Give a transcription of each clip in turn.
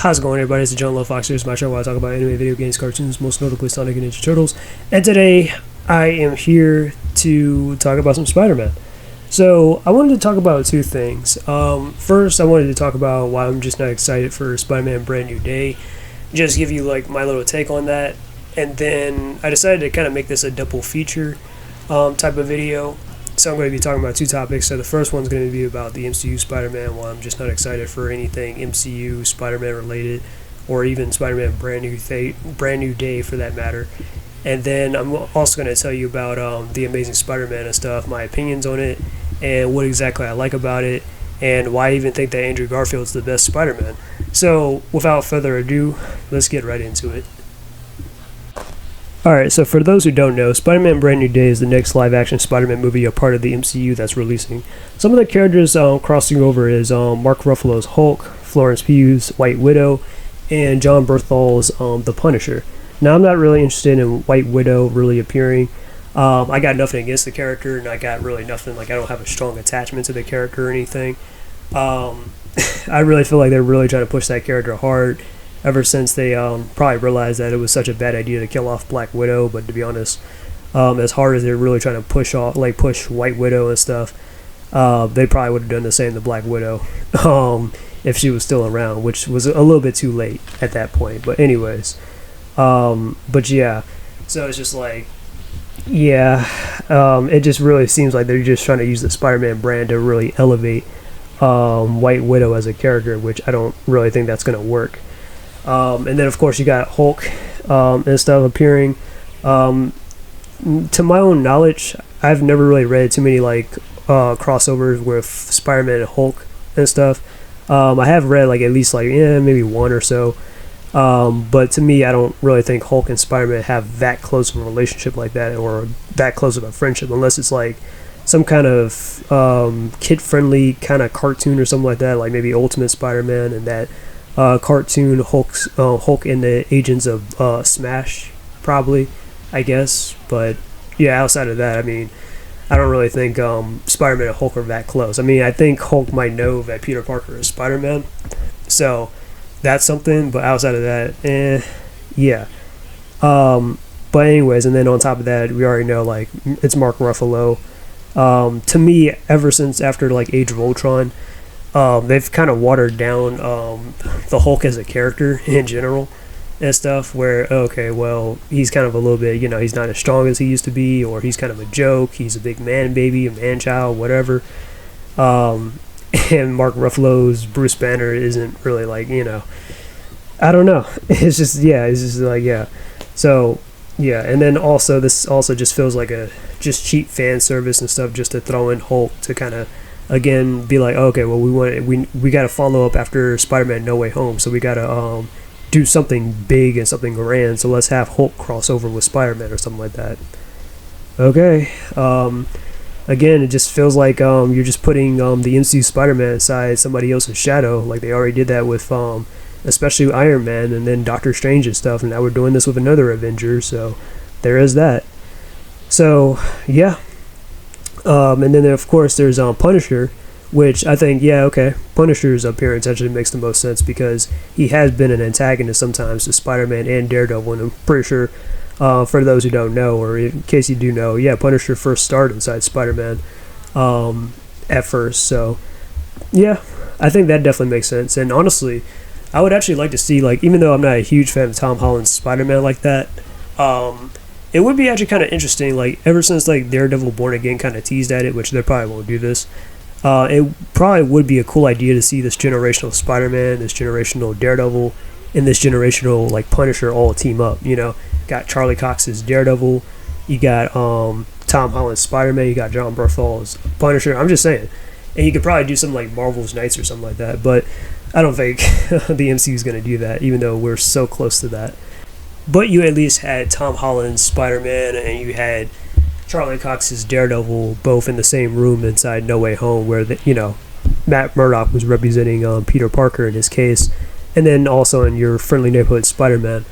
How's it going, everybody? It's the John Love Fox. Here's my show where I talk about anime, video games, cartoons, most notably Sonic and Ninja Turtles. And today, I am here to talk about some Spider-Man. So, I wanted to talk about two things. First, I wanted to talk about why I'm just not excited for Spider-Man Brand New Day. Just give you like my little take on that. And then, I decided to kind of make this a double feature type of video. So I'm going to be talking about two topics. So the first one's going to be about the MCU Spider-Man, why I'm just not excited for anything MCU Spider-Man related, or even Spider-Man Brand New Day for that matter. And then I'm also going to tell you about the Amazing Spider-Man and stuff, my opinions on it, and what exactly I like about it, and why I even think that Andrew Garfield's the best Spider-Man. So without further ado, let's get right into it. Alright, so for those who don't know, Spider-Man Brand New Day is the next live-action Spider-Man movie, a part of the MCU that's releasing. Some of the characters crossing over is Mark Ruffalo's Hulk, Florence Pugh's White Widow, and Jon Bernthal's The Punisher. Now, I'm not really interested in White Widow really appearing. I got nothing against the character, and I got really nothing, like I don't have a strong attachment to the character or anything. I really feel like they're really trying to push that character hard, ever since they probably realized that it was such a bad idea to kill off Black Widow. But to be honest, as hard as they're really trying to push White Widow and stuff, they probably would have done the same to Black Widow if she was still around, which was a little bit too late at that point. But anyways, but yeah, so it's just like, yeah, it just really seems like they're just trying to use the Spider-Man brand to really elevate White Widow as a character, which I don't really think that's going to work. And then of course you got Hulk and stuff appearing. To my own knowledge, I've never really read too many crossovers with Spider-Man and Hulk and stuff. I have read at least maybe one or so. But to me, I don't really think Hulk and Spider-Man have that close of a relationship like that, or that close of a friendship, unless it's like some kind of kid-friendly kind of cartoon or something like that, like maybe Ultimate Spider-Man and that cartoon Hulk and the Agents of Smash, probably, I guess. But yeah, outside of that, I mean, I don't really think Spider-Man and Hulk are that close. I mean, I think Hulk might know that Peter Parker is Spider-Man, so that's something. But outside of that, yeah. But anyways, and then on top of that, we already know it's Mark Ruffalo. To me, ever since after Age of Ultron, they've kind of watered down the Hulk as a character in general and stuff, where, okay, well, he's kind of a little bit, he's not as strong as he used to be, or he's kind of a joke, he's a big man baby, a man child, whatever. And Mark Ruffalo's Bruce Banner isn't really I don't know. It's just, yeah, yeah. So, yeah, and then also, this also just feels like a just cheap fan service and stuff, just to throw in Hulk to kind of, again, be like, okay, well, we got to follow up after Spider-Man No Way Home, so we got to do something big and something grand, so let's have Hulk cross over with Spider-Man or something like that. Okay, again, it just feels like you're just putting the MCU Spider-Man inside somebody else's shadow, like they already did that with especially Iron Man and then Doctor Strange and stuff, and now we're doing this with another Avenger, so there is that. So, yeah. And then of course there's Punisher, which I think, yeah, okay, Punisher's appearance actually makes the most sense, because he has been an antagonist sometimes to Spider-Man and Daredevil, and I'm pretty sure, for those who don't know, or in case you do know, yeah, Punisher first started inside Spider-Man at first, so yeah, I think that definitely makes sense. And honestly, I would actually like to see, even though I'm not a huge fan of Tom Holland's Spider-Man like that, it would be actually kind of interesting, ever since Daredevil Born Again kind of teased at it, which they probably won't do this. It probably would be a cool idea to see this generational Spider-Man, this generational Daredevil, and this generational Punisher all team up. Got Charlie Cox's Daredevil, you got Tom Holland's Spider-Man, you got Jon Bernthal's Punisher. I'm just saying, and you could probably do something like Marvel's Knights or something like that. But I don't think the MCU is going to do that, even though we're so close to that. But you at least had Tom Holland's Spider-Man, and you had Charlie Cox's Daredevil, both in the same room inside No Way Home, where Matt Murdock was representing Peter Parker in his case, and then also in your Friendly Neighborhood Spider-Man,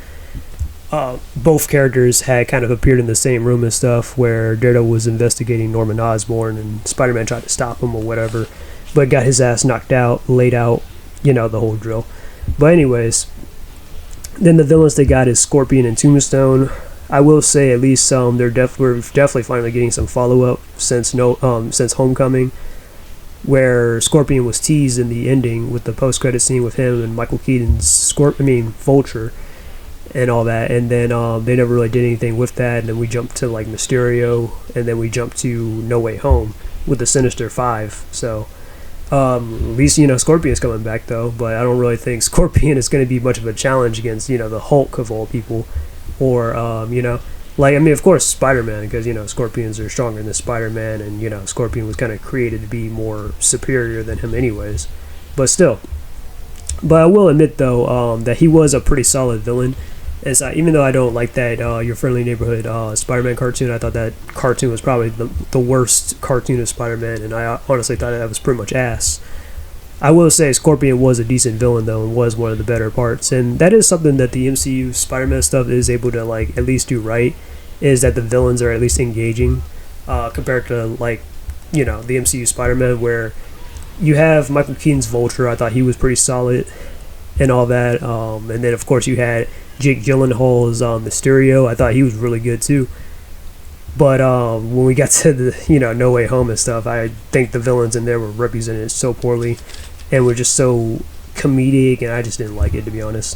both characters had kind of appeared in the same room and stuff, where Daredevil was investigating Norman Osborn and Spider-Man tried to stop him or whatever, but got his ass knocked out, laid out, the whole drill. But anyways, then the villains they got is Scorpion and Tombstone. I will say at least we're definitely finally getting some follow up since since Homecoming, where Scorpion was teased in the ending with the post credit scene with him and Michael Keaton's Vulture and all that, and then they never really did anything with that, and then we jumped to like Mysterio, and then we jumped to No Way Home with the Sinister Five. So at least Scorpion's coming back though, but I don't really think Scorpion is going to be much of a challenge against the Hulk of all people, or like, I mean, of course Spider-Man, because Scorpions are stronger than Spider-Man, and Scorpion was kind of created to be more superior than him anyways, but still. But I will admit though that he was a pretty solid villain. And so, even though I don't like that Your Friendly Neighborhood Spider-Man cartoon, I thought that cartoon was probably the worst cartoon of Spider-Man, and I honestly thought that was pretty much ass. I will say Scorpion was a decent villain though, and was one of the better parts, and that is something that the MCU Spider-Man stuff is able to like at least do right, is that the villains are at least engaging compared to like the MCU Spider-Man, where you have Michael Keaton's Vulture. I thought he was pretty solid and all that, and then of course you had Jake Gyllenhaal's Mysterio. I thought he was really good too. But when we got to the No Way Home and stuff, I think the villains in there were represented so poorly and were just so comedic, and I just didn't like it, to be honest.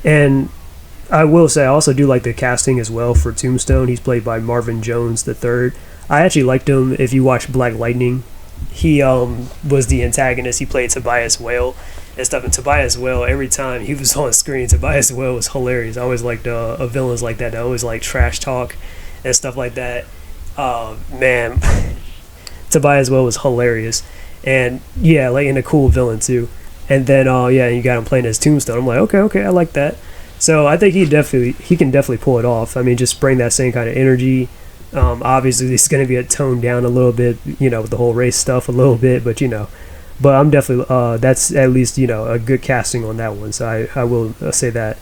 And I will say I also do like the casting as well for Tombstone. He's played by Marvin Jones III. I actually liked him. If you watch Black Lightning, he was the antagonist. He played Tobias Whale and stuff. And Tobias Whale, every time he was on screen, Tobias Whale was hilarious. I always liked villains like that. I always like trash talk and stuff like that. Man, Tobias Whale was hilarious, and yeah, like, in a cool villain too. And then yeah, you got him playing as Tombstone. I'm like, okay, I like that. So I think he can definitely pull it off. I mean, just bring that same kind of energy. Obviously, it's going to be toned down a little bit, with the whole race stuff a little bit, but but I'm definitely that's at least a good casting on that one. So I will say that.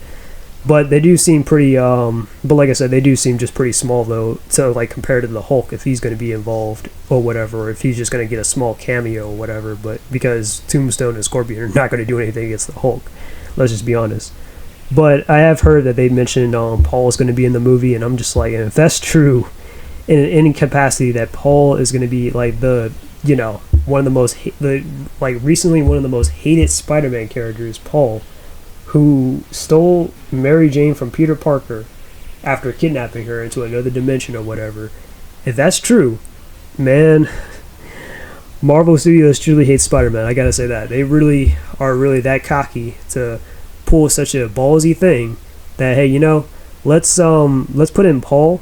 But they do seem pretty but like I said, they do seem just pretty small though, so like compared to the Hulk, if he's going to be involved or whatever, or if he's just going to get a small cameo or whatever. But because Tombstone and Scorpion are not going to do anything against the Hulk, let's just be honest. But I have heard that they mentioned Paul is going to be in the movie, and I'm just like, and if that's true, in any capacity, that Paul is going to be like the one of the most recently one of the most hated Spider-Man characters, Paul, who stole Mary Jane from Peter Parker after kidnapping her into another dimension or whatever. If that's true, man, Marvel Studios truly hates Spider-Man. I gotta say that. They really are that cocky to pull such a ballsy thing that, hey, let's put in Paul,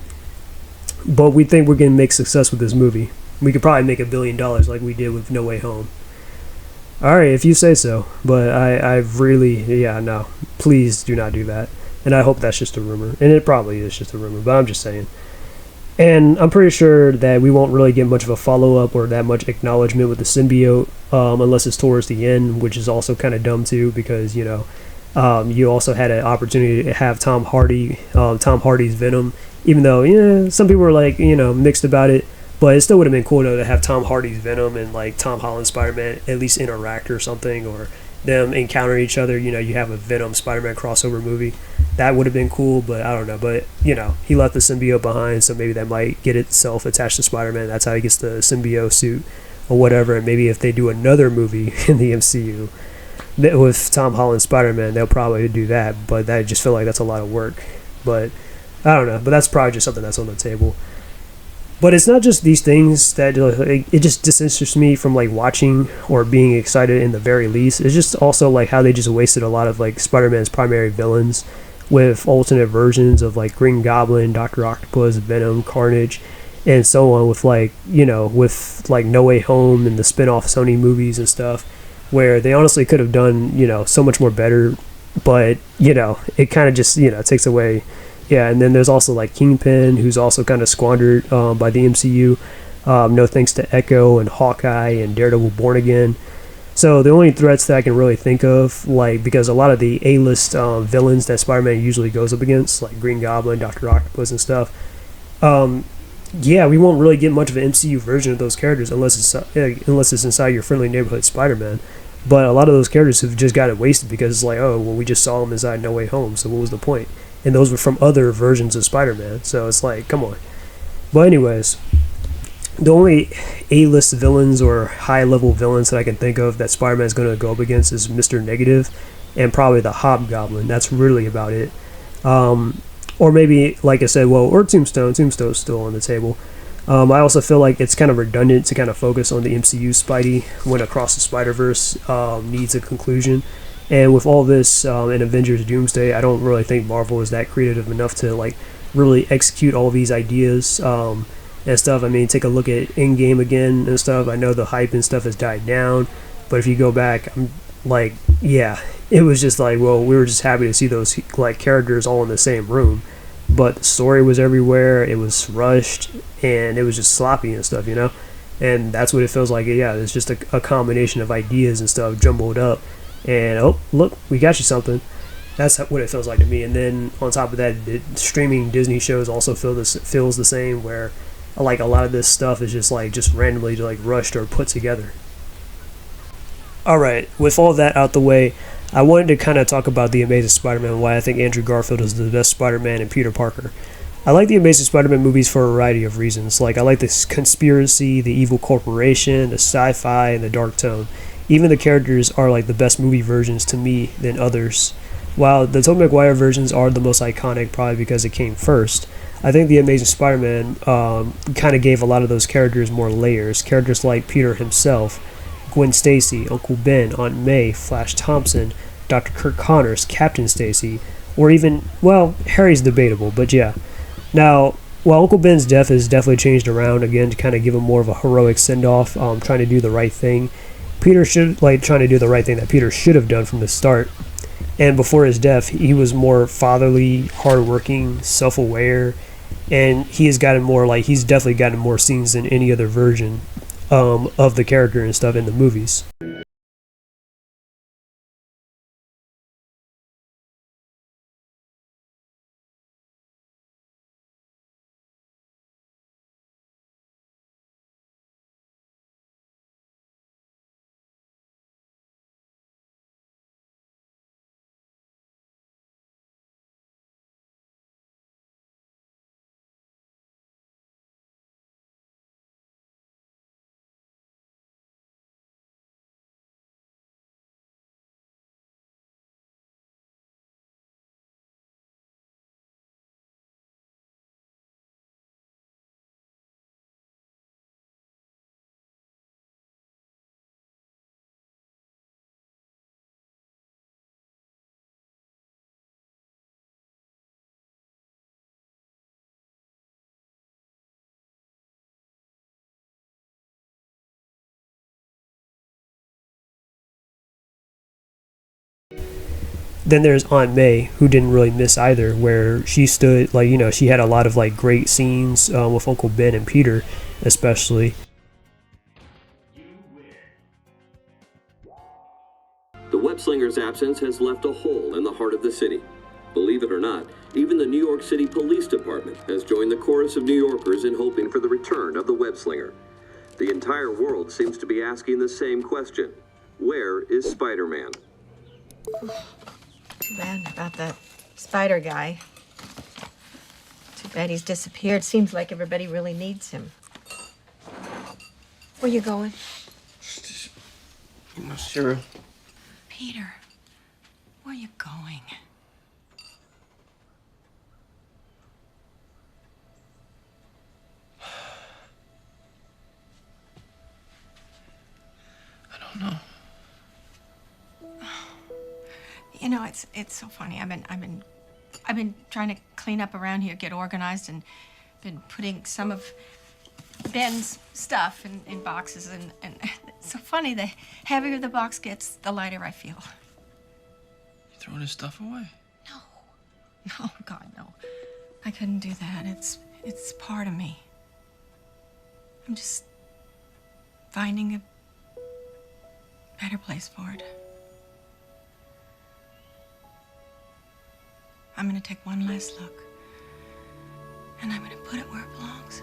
but we think we're gonna make success with this movie. We could probably make $1 billion like we did with No Way Home. Alright, if you say so, but I really, no, please do not do that. And I hope that's just a rumor, and it probably is just a rumor, but I'm just saying. And I'm pretty sure that we won't really get much of a follow-up or that much acknowledgement with the symbiote, unless it's towards the end, which is also kind of dumb too, because you also had an opportunity to have Tom Hardy's Venom, even though some people were like mixed about it. But it still would have been cool though to have Tom Hardy's Venom and like Tom Holland's Spider-Man at least interact or something, or them encounter each other. You have a Venom Spider-Man crossover movie. That would have been cool, but I don't know. But he left the symbiote behind, so maybe that might get itself attached to Spider-Man. That's how he gets the symbiote suit or whatever. And maybe if they do another movie in the MCU with Tom Holland's Spider-Man, they'll probably do that. But I just feel like that's a lot of work. But I don't know. But that's probably just something that's on the table. But it's not just these things that it just disinterests me from like watching or being excited in the very least. It's just also like how they just wasted a lot of like Spider-Man's primary villains with alternate versions of like Green Goblin, Dr. Octopus, Venom, Carnage, and so on, with like with like No Way Home and the spin-off Sony movies and stuff, where they honestly could have done so much more better, but it kind of just takes away. Yeah, and then there's also like Kingpin, who's also kind of squandered by the MCU. No thanks to Echo and Hawkeye and Daredevil Born Again. So the only threats that I can really think of, like, because a lot of the A-list villains that Spider-Man usually goes up against, like Green Goblin, Dr. Octopus and stuff, we won't really get much of an MCU version of those characters unless it's inside Your Friendly Neighborhood Spider-Man. But a lot of those characters have just got it wasted because it's like, oh, well, we just saw them inside No Way Home, so what was the point? And those were from other versions of Spider-Man, so it's like, come on. But anyways, the only A-list villains or high-level villains that I can think of that Spider-Man's going to go up against is Mr. Negative and probably the Hobgoblin. That's really about it. Or maybe, like I said, well, or Tombstone. Tombstone's still on the table. I also feel like it's kind of redundant to kind of focus on the MCU Spidey when Across the Spider-Verse needs a conclusion. And with all this in Avengers Doomsday, I don't really think Marvel is that creative enough to like really execute all these ideas and stuff. I mean, take a look at Endgame again and stuff. I know the hype and stuff has died down, but if you go back, I'm like, yeah, it was just like, well, we were just happy to see those like characters all in the same room. But the story was everywhere, it was rushed, and it was just sloppy and stuff, you know? And that's what it feels like. Yeah, it's just a combination of ideas and stuff jumbled up. And, oh, look, we got you something. That's what it feels like to me. And then on top of that, the streaming Disney shows also feels the same, where like a lot of this stuff is just randomly like rushed or put together. Alright, with all that out the way, I wanted to kind of talk about The Amazing Spider-Man, why I think Andrew Garfield is the best Spider-Man and Peter Parker. I like the Amazing Spider-Man movies for a variety of reasons. Like, I like the conspiracy, the evil corporation, the sci-fi, and the dark tone. Even the characters are like the best movie versions to me than others. While the Tobey Maguire versions are the most iconic, probably because it came first, I think The Amazing Spider-Man kind of gave a lot of those characters more layers. Characters like Peter himself, Gwen Stacy, Uncle Ben, Aunt May, Flash Thompson, Dr. Kirk Connors, Captain Stacy, or even, well, Harry's debatable, but yeah. Now, while Uncle Ben's death has definitely changed around again to kind of give him more of a heroic send-off, trying to do the right thing, Peter should, like, trying to do the right thing that Peter should have done from the start. And before his death, he was more fatherly, hardworking, self-aware, and he's definitely gotten more scenes than any other version of the character and stuff in the movies. Then there's Aunt May, who didn't really miss either, where she stood, like, she had a lot of, like, great scenes with Uncle Ben and Peter, especially. The web slinger's absence has left a hole in the heart of the city. Believe it or not, even the New York City Police Department has joined the chorus of New Yorkers in hoping for the return of the web slinger. The entire world seems to be asking the same question. Where is Spider-Man? Too bad about that spider guy. Too bad he's disappeared. Seems like everybody really needs him. Where you going? I'm not sure. Peter, where you going? I don't know. You know, it's so funny. I've been trying to clean up around here, get organized, and been putting some of Ben's stuff in boxes, and it's so funny. The heavier the box gets, the lighter I feel. You throwing his stuff away? No, God, no. I couldn't do that. It's part of me. I'm just finding a better place for it. I'm gonna take one last look, and I'm gonna put it where it belongs.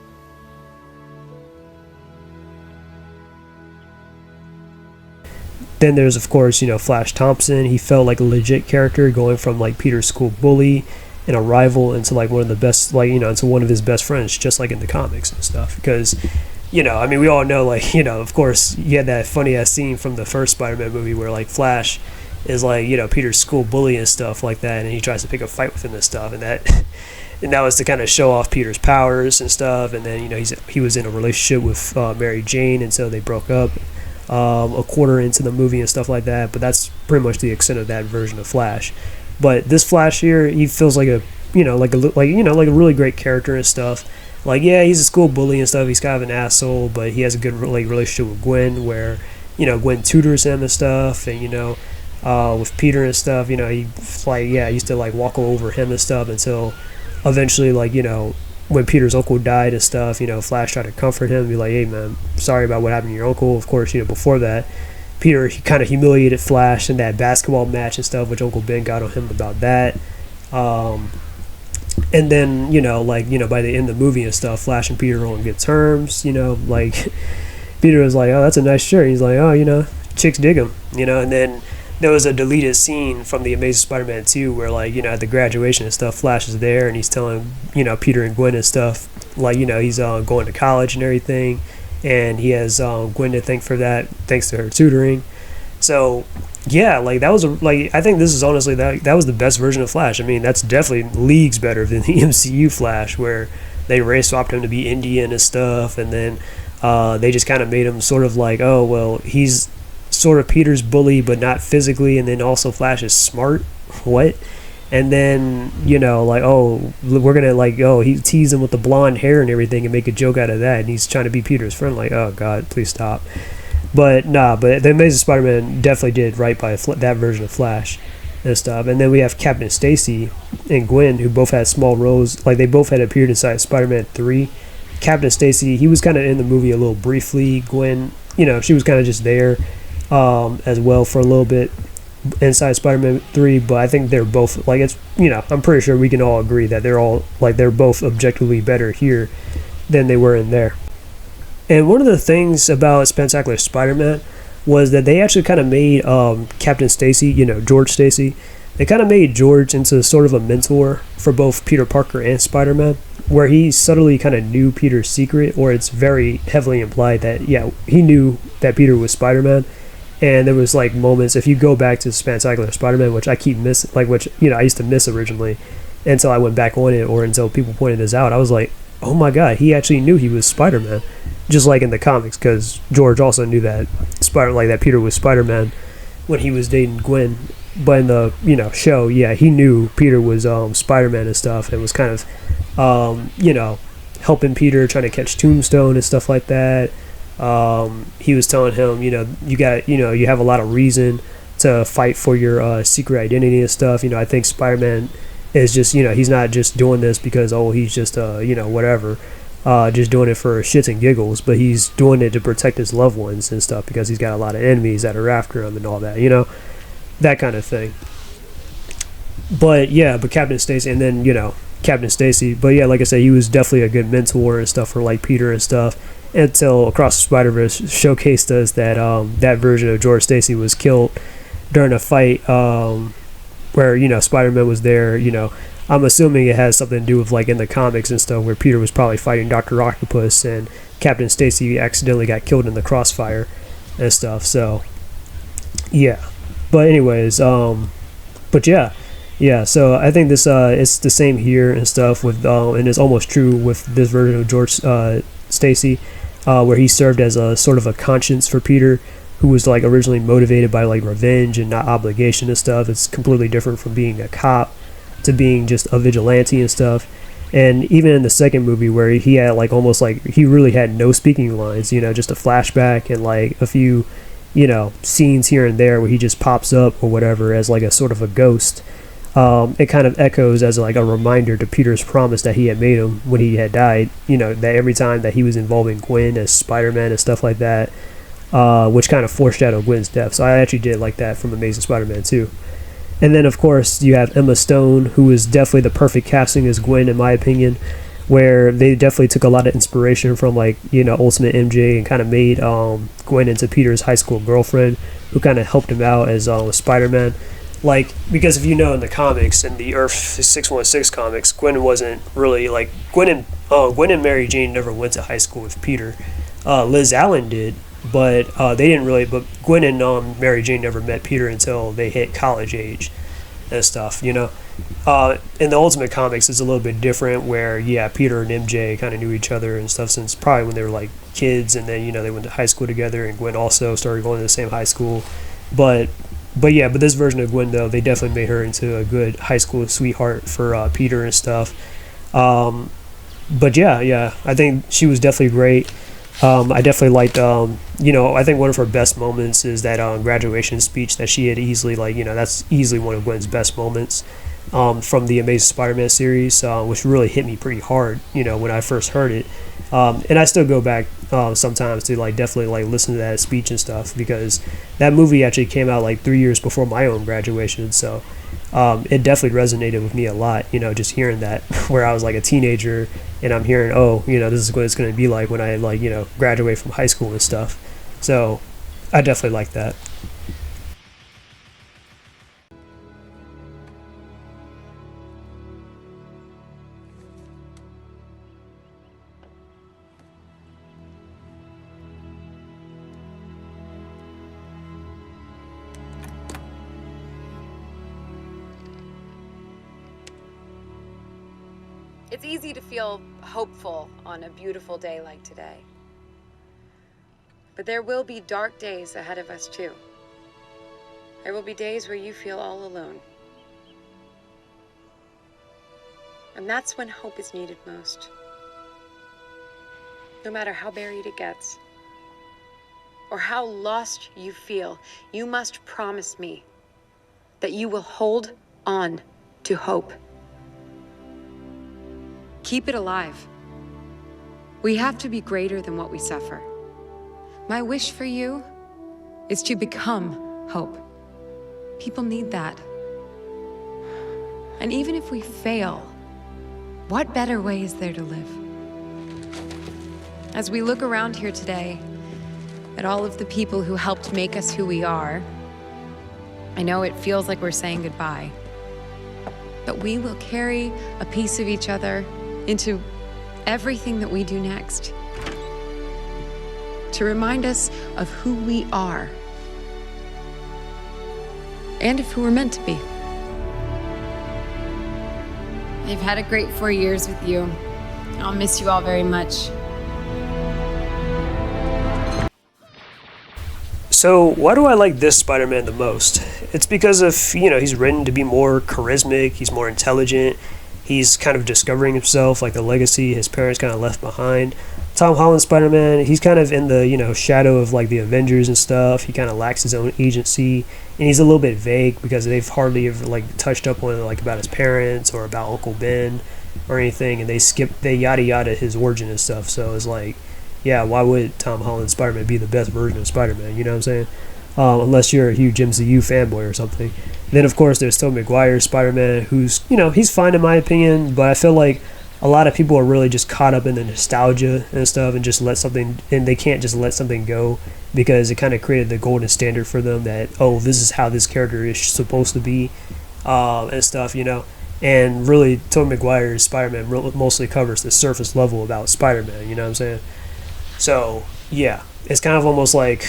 Then there's of course Flash Thompson. He felt like a legit character, going from like Peter's school bully and a rival into like one of the best, like into one of his best friends, just like in the comics and stuff. Because I mean, we all know, like, of course, you had that funny ass scene from the first Spider-Man movie where like Flash is like Peter's school bully and stuff like that, and he tries to pick a fight with him and stuff, and that was to kind of show off Peter's powers and stuff. And then he was in a relationship with Mary Jane, and so they broke up a quarter into the movie and stuff like that. But that's pretty much the extent of that version of Flash. But this Flash here, he feels like a like a really great character and stuff. Like, yeah, he's a school bully and stuff. He's kind of an asshole, but he has a good relationship with Gwen, where Gwen tutors him and stuff, and with Peter and stuff. He used to like walk over him and stuff until eventually, like, when Peter's uncle died and stuff, Flash tried to comfort him and be like, hey man, sorry about what happened to your uncle. Of course, before that, Peter, he kind of humiliated Flash in that basketball match and stuff, which Uncle Ben got on him about that. And then, by the end of the movie and stuff, Flash and Peter are on good terms. Like, Peter was like, oh, that's a nice shirt. He's like, oh, chicks dig him, and then there was a deleted scene from the Amazing Spider-Man 2 where, like, at the graduation and stuff, Flash is there and he's telling, Peter and Gwen and stuff, like, he's going to college and everything, and he has Gwen to thank for that, thanks to her tutoring. So, yeah, like, that was I think this is honestly, that was the best version of Flash. I mean, that's definitely leagues better than the MCU Flash, where they race swapped him to be Indian and stuff, and then they just kind of made him sort of like, oh, well, he's sort of Peter's bully, but not physically, and then also Flash is smart. What? And then, like, oh, we're gonna, like, oh, he tease him with the blonde hair and everything and make a joke out of that, and he's trying to be Peter's friend. Like, oh god, please stop. But but the Amazing Spider-Man definitely did right by that version of Flash and stuff. And then we have Captain Stacy and Gwen, who both had small roles. Like, they both had appeared inside Spider-Man 3. Captain Stacy, he was kind of in the movie a little briefly. Gwen, she was kind of just there as well for a little bit inside Spider-Man 3, but I think they're both, like, it's, I'm pretty sure we can all agree that they're both objectively better here than they were in there. And one of the things about Spectacular Spider-Man was that they actually kind of made Captain Stacy, George Stacy, they kind of made George into sort of a mentor for both Peter Parker and Spider-Man, where he subtly kind of knew Peter's secret, or it's very heavily implied that, yeah, he knew that Peter was Spider-Man. And there was like moments, if you go back to Spectacular Spider-Man, which I keep missing, like, which I used to miss originally until I went back on it, or until people pointed this out, I was like, oh my god, he actually knew he was Spider-Man, just like in the comics, because George also knew that that Peter was Spider-Man when he was dating Gwen. But in the show, yeah, he knew Peter was Spider-Man and stuff, and was kind of helping Peter, trying to catch Tombstone and stuff like that. He was telling him, you have a lot of reason to fight for your secret identity and stuff. I think Spider-Man is just, he's not just doing this because, oh, he's just, whatever, just doing it for shits and giggles, but he's doing it to protect his loved ones and stuff, because he's got a lot of enemies that are after him and all that, that kind of thing. But yeah, but Captain Stacy, and then, Captain Stacy, but yeah, like I said, he was definitely a good mentor and stuff for, like, Peter and stuff, until Across the Spider-Verse showcased us that that version of George Stacy was killed during a fight where Spider-Man was there. I'm assuming it has something to do with, like, in the comics and stuff, where Peter was probably fighting Dr. Octopus and Captain Stacy accidentally got killed in the crossfire and stuff. So yeah, but anyways, but yeah, so I think this it's the same here and stuff with and it's almost true with this version of George Stacy, where he served as a sort of a conscience for Peter, who was, like, originally motivated by, like, revenge and not obligation and stuff. It's completely different from being a cop to being just a vigilante and stuff. And even in the second movie, where he had, like, almost like he really had no speaking lines, just a flashback and, like, a few scenes here and there where he just pops up or whatever as, like, a sort of a ghost. It kind of echoes as, like, a reminder to Peter's promise that he had made him when he had died, that every time that he was involving Gwen as Spider-Man and stuff like that, which kind of foreshadowed Gwen's death. So I actually did like that from Amazing Spider-Man 2. And then, of course, you have Emma Stone, who is definitely the perfect casting as Gwen, in my opinion, where they definitely took a lot of inspiration from like Ultimate MJ and kind of made Gwen into Peter's high school girlfriend, who kind of helped him out as Spider-Man. Like, because if you know in the comics, in the Earth 616 comics, Gwen wasn't really like Gwen and Mary Jane never went to high school with Peter. Liz Allen did, but they didn't really. But Gwen and Mary Jane never met Peter until they hit college age and stuff. In the Ultimate Comics, it's a little bit different, where Peter and MJ kind of knew each other and stuff since probably when they were like kids, and then they went to high school together, and Gwen also started going to the same high school, but this version of Gwen, though, they definitely made her into a good high school sweetheart for Peter and stuff. But I think she was definitely great. I definitely liked, I think one of her best moments is that graduation speech that she had easily, that's easily one of Gwen's best moments from the Amazing Spider-Man series, which really hit me pretty hard, when I first heard it. And I still go back sometimes to definitely listen to that speech and stuff, because that movie actually came out 3 years before my own graduation, so it definitely resonated with me a lot, just hearing that where I was a teenager and I'm hearing, this is what it's going to be like when I graduate from high school and stuff. So I definitely like that. It's easy to feel hopeful on a beautiful day like today. But there will be dark days ahead of us too. There will be days where you feel all alone. And that's when hope is needed most. No matter how buried it gets, or how lost you feel, you must promise me that you will hold on to hope. Keep it alive. We have to be greater than what we suffer. My wish for you is to become hope. People need that. And even if we fail, what better way is there to live? As we look around here today at all of the people who helped make us who we are, I know it feels like we're saying goodbye, but we will carry a piece of each other into everything that we do next, to remind us of who we are and of who we're meant to be. I've had a great 4 years with you. I'll miss you all very much. So why do I like this Spider-Man the most? It's because of, he's written to be more charismatic, he's more intelligent, he's kind of discovering himself, the legacy his parents kind of left behind. Tom Holland's Spider-Man, he's kind of in the, shadow of the Avengers and stuff. He kind of lacks his own agency, and he's a little bit vague because they've hardly ever touched up on about his parents or about Uncle Ben or anything, and they yada yada his origin and stuff. So it's why would Tom Holland's Spider-Man be the best version of Spider-Man? You know what I'm saying? Unless you're a huge MCU fanboy or something. Then, of course, there's Tobey Maguire's Spider-Man, who's, he's fine in my opinion, but I feel like a lot of people are really just caught up in the nostalgia and stuff and they can't just let something go because it kind of created the golden standard for them that, this is how this character is supposed to be and stuff, And really, Tobey Maguire's Spider-Man mostly covers the surface level about Spider-Man, you know what I'm saying? So, yeah, it's kind of almost like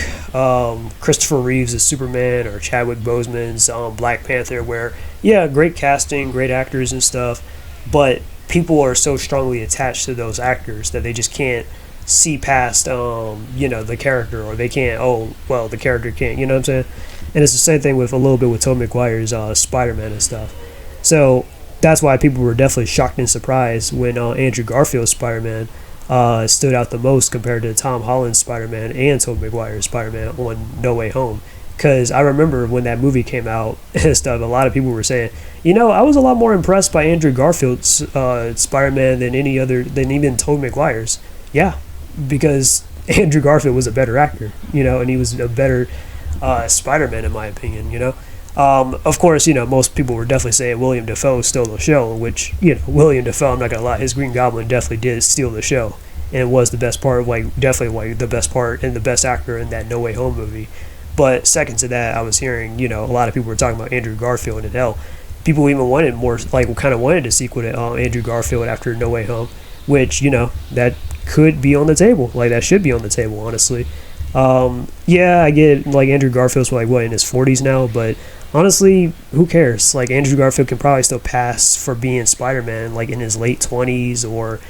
Christopher Reeves' Superman or Chadwick Boseman's Black Panther, where, great casting, great actors and stuff, but people are so strongly attached to those actors that they just can't see past, the character, or they can't, the character can't, you know what I'm saying? And it's the same thing with a little bit with Tobey Maguire's Spider-Man and stuff. So that's why people were definitely shocked and surprised when Andrew Garfield's Spider-Man stood out the most compared to Tom Holland's Spider-Man and Tobey Maguire's Spider-Man on No Way Home. Because I remember when that movie came out and stuff, a lot of people were saying, I was a lot more impressed by Andrew Garfield's Spider-Man than even Tobey Maguire's. Yeah, because Andrew Garfield was a better actor, and he was a better Spider-Man in my opinion, Of course, most people were definitely saying William Dafoe stole the show, which, William Dafoe, I'm not gonna lie, his Green Goblin definitely did steal the show, and was the best part, definitely the best part and the best actor in that No Way Home movie. But second to that, I was hearing, a lot of people were talking about Andrew Garfield, and hell, people even wanted more, kind of wanted a sequel to Andrew Garfield after No Way Home, which, that could be on the table, that should be on the table, honestly. Yeah, I get, Andrew Garfield's, in his 40s now, but honestly, who cares? Andrew Garfield can probably still pass for being Spider-Man, in his late 20s or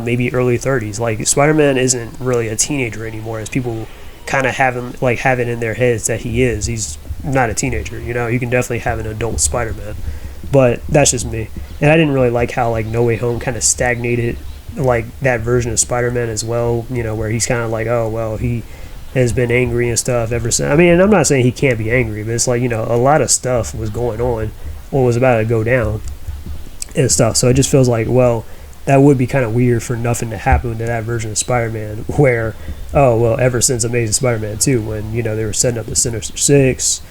maybe early 30s. Spider-Man isn't really a teenager anymore, as people kind of have him, have it in their heads that he is. He's not a teenager, You can definitely have an adult Spider-Man. But that's just me. And I didn't really like how, No Way Home kind of stagnated, that version of Spider-Man as well, where he's kind of oh, well, he has been angry and stuff ever since. I mean, and I'm not saying he can't be angry, but it's a lot of stuff was going on or was about to go down and stuff. So it just feels well, that would be kind of weird for nothing to happen to that version of Spider-Man where, oh, well, ever since Amazing Spider-Man 2, when, they were setting up the Sinister Six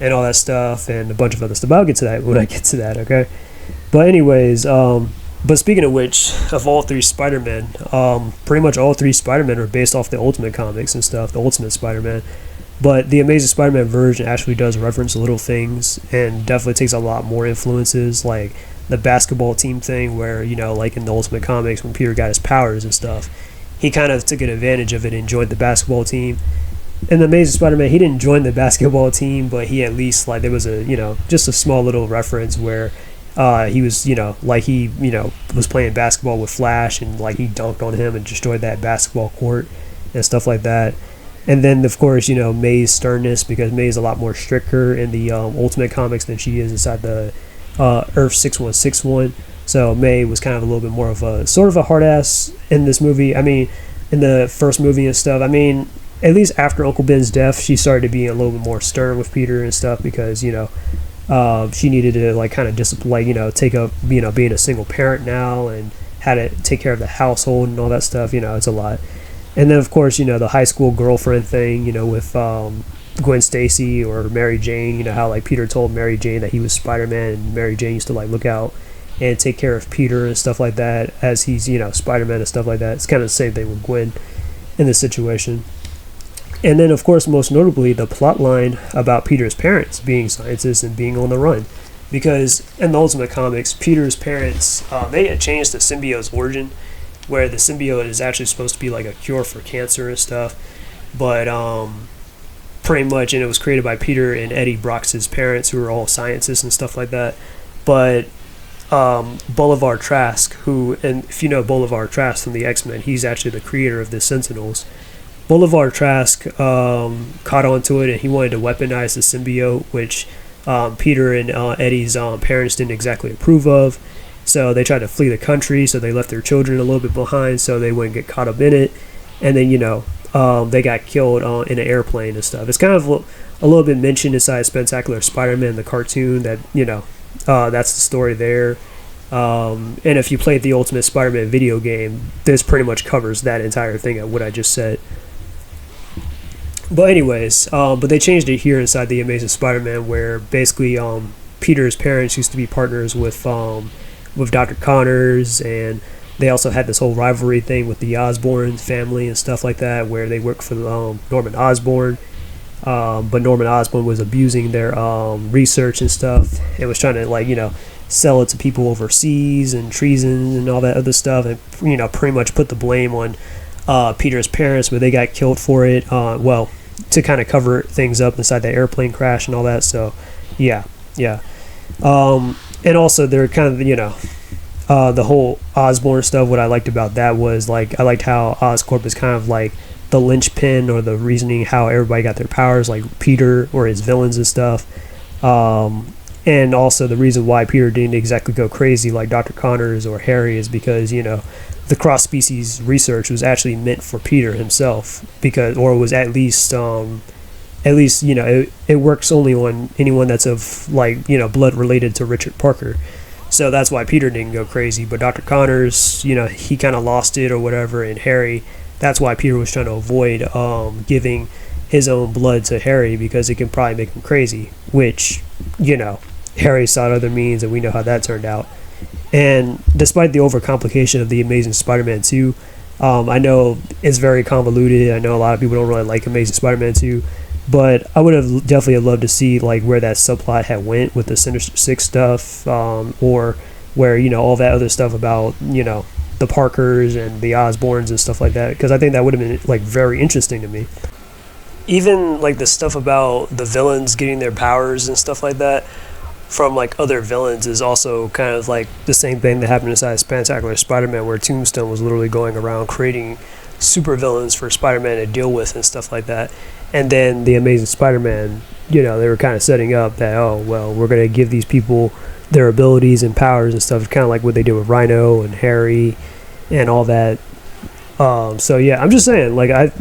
and all that stuff and a bunch of other stuff. I'll get to that when I get to that, okay? But anyways, but speaking of which, of all three Spider-Men, pretty much all three Spider-Men are based off the Ultimate comics and stuff, the Ultimate Spider-Man. But the Amazing Spider-Man version actually does reference little things and definitely takes a lot more influences, like the basketball team thing where, in the Ultimate comics when Peter got his powers and stuff, he kind of took an advantage of it and joined the basketball team. In the Amazing Spider-Man, he didn't join the basketball team, but he at least, there was a, just a small little reference where he was, he was playing basketball with Flash and, he dunked on him and destroyed that basketball court and stuff like that. And then, of course, May's sternness, because May's a lot more stricter in the Ultimate Comics than she is inside the Earth 6161. So May was kind of a little bit more of a, sort of a hard ass in this movie. I mean, in the first movie and stuff. I mean, at least after Uncle Ben's death, she started to be a little bit more stern with Peter and stuff because, she needed to kind of discipline, take up, being a single parent now and had to take care of the household and all that stuff. It's a lot. And then of course, the high school girlfriend thing, with Gwen Stacy or Mary Jane. How Peter told Mary Jane that he was Spider-Man, and Mary Jane used to look out and take care of Peter and stuff like that as he's Spider-Man and stuff like that. It's kind of the same thing with Gwen in this situation. And then, of course, most notably, the plot line about Peter's parents being scientists and being on the run. Because in the Ultimate Comics, Peter's parents, they had changed the symbiote's origin, where the symbiote is actually supposed to be a cure for cancer and stuff. But pretty much, and it was created by Peter and Eddie Brock's parents, who were all scientists and stuff like that. But Bolivar Trask, and if you know Bolivar Trask from the X-Men, he's actually the creator of the Sentinels. Bolivar Trask caught onto it, and he wanted to weaponize the symbiote, which Peter and Eddie's parents didn't exactly approve of. So they tried to flee the country, so they left their children a little bit behind so they wouldn't get caught up in it. And then, they got killed in an airplane and stuff. It's kind of a little bit mentioned inside Spectacular Spider-Man, the cartoon, that, that's the story there. And if you played the Ultimate Spider-Man video game, this pretty much covers that entire thing of what I just said. But anyways, but they changed it here inside the Amazing Spider-Man, where basically Peter's parents used to be partners with Dr. Connors, and they also had this whole rivalry thing with the Osborn family and stuff like that, where they worked for Norman Osborn. But Norman Osborn was abusing their research and stuff, and was trying to sell it to people overseas and treason and all that other stuff, and pretty much put the blame on Peter's parents, but they got killed for it. To kind of cover things up inside that airplane crash and all that. So, yeah. And also they're kind of the whole Osborn stuff. What I liked about that was I liked how Oscorp is kind of the linchpin or the reasoning how everybody got their powers, like Peter or his villains and stuff. And also the reason why Peter didn't exactly go crazy like Dr. Connors or Harry is because, the cross-species research was actually meant for Peter himself, was at least, it works only on anyone that's of, blood related to Richard Parker. So that's why Peter didn't go crazy. But Dr. Connors, he kind of lost it or whatever, and Harry, that's why Peter was trying to avoid giving his own blood to Harry because it can probably make him crazy, which, Harry sought other means, and we know how that turned out. And despite the overcomplication of the Amazing Spider-Man 2, I know it's very convoluted. I know a lot of people don't really like Amazing Spider-Man 2, but I would have definitely loved to see like where that subplot had went with the Sinister Six stuff, or where all that other stuff about the Parkers and the Osborns and stuff like that, because I think that would have been like very interesting to me. Even like the stuff about the villains getting their powers and stuff like that from like other villains is also kind of like the same thing that happened inside Spectacular Spider-Man, where Tombstone was literally going around creating super villains for Spider-Man to deal with and stuff like that. And then the Amazing Spider-Man, they were kind of setting up that, oh well, we're going to give these people their abilities and powers and stuff, kind of like what they did with Rhino and Harry and all that. So yeah, I'm just saying, like, I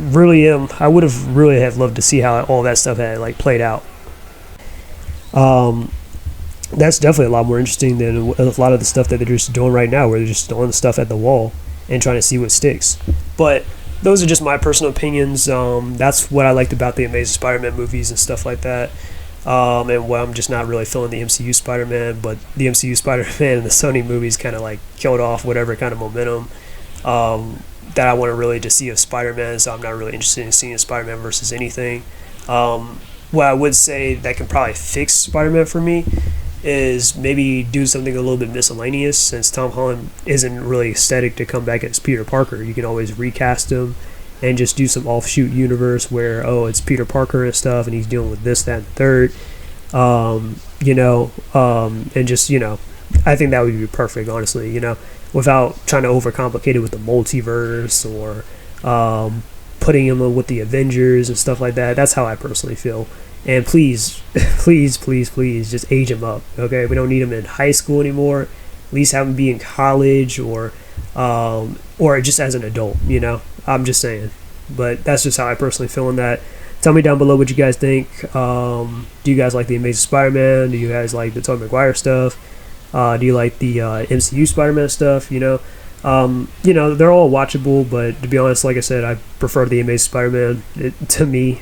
would have really have loved to see how all that stuff had like played out. That's definitely a lot more interesting than a lot of the stuff that they're just doing right now, where they're just throwing stuff at the wall and trying to see what sticks. But those are just my personal opinions. That's what I liked about the Amazing Spider-Man movies and stuff like that. And what I'm just not really feeling the MCU Spider-Man, but the MCU Spider-Man and the Sony movies kind of like killed off whatever kind of momentum that I want to really just see of Spider-Man. So I'm not really interested in seeing Spider-Man versus anything. What I would say that can probably fix Spider-Man for me is maybe do something a little bit miscellaneous, since Tom Holland isn't really aesthetic to come back as Peter Parker. You can always recast him and just do some offshoot universe where, it's Peter Parker and stuff, and he's dealing with this, that, and third. And just, I think that would be perfect, honestly, without trying to overcomplicate it with the multiverse or putting him with the Avengers and stuff like that. That's how I personally feel. And please, please, please, please, just age him up, okay? We don't need him in high school anymore. At least have him be in college or just as an adult, I'm just saying. But that's just how I personally feel in that. Tell me down below what you guys think. Do you guys like the Amazing Spider-Man? Do you guys like the Tobey Maguire stuff? Do you like the MCU Spider-Man stuff? They're all watchable, but to be honest, like I said, I prefer the Amazing Spider-Man to me.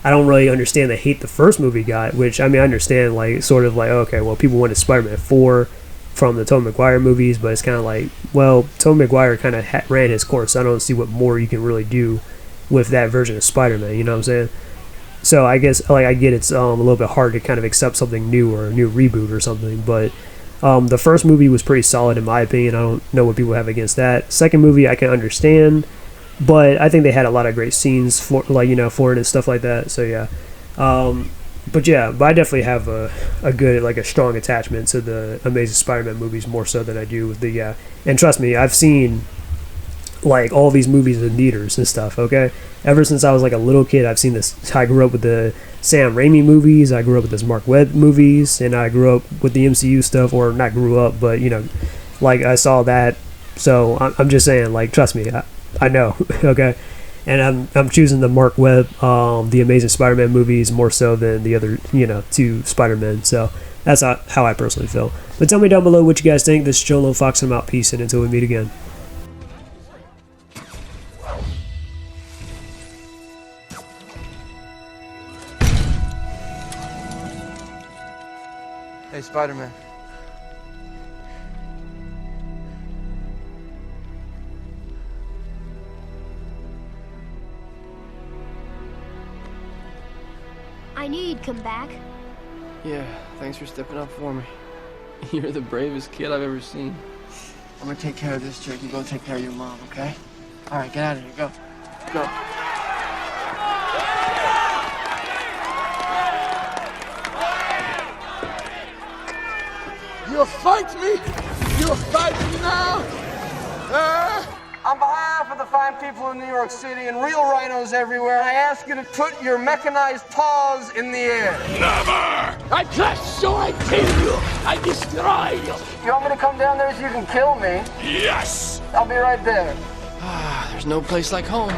I don't really understand the hate the first movie got, which, I mean, I understand, like, sort of like, okay, well, people wanted Spider-Man 4 from the Tobey Maguire movies, but it's kind of like, well, Tobey Maguire kind of ran his course. I don't see what more you can really do with that version of Spider-Man, you know what I'm saying? So I guess, like, I get it's a little bit hard to kind of accept something new or a new reboot or something, but the first movie was pretty solid in my opinion. I don't know what people have against that. Second movie, I can understand, but I think they had a lot of great scenes for it and stuff like that. So yeah, but I definitely have a good, like, a strong attachment to the Amazing Spider-Man movies, more so than I do with the and trust me, I've seen like all these movies in theaters and stuff. Okay, ever since I was like a little kid, I've seen this. I grew up with the Sam Raimi movies. I grew up with the Mark Webb movies, and I grew up with the MCU stuff, or not grew up, but like I saw that. So I'm just saying, like, trust me, I know. Okay, and I'm choosing the Mark Webb, the Amazing Spider-Man movies more so than the other, two Spider-Men. So that's how I personally feel. But tell me down below what you guys think. This is Joe Fox, and I'm out. Peace, and until we meet again. Hey, Spider-Man. I knew you'd come back. Yeah, thanks for stepping up for me. You're the bravest kid I've ever seen. I'm gonna take care of this chick. You go take care of your mom, okay? All right, get out of here. Go. Go. You'll fight me? You'll fight me now? On behalf of the fine people of New York City and real rhinos everywhere, I ask you to put your mechanized paws in the air. Never! I crush so I kill you. I destroy you. You want me to come down there so you can kill me? Yes! I'll be right there. There's no place like home.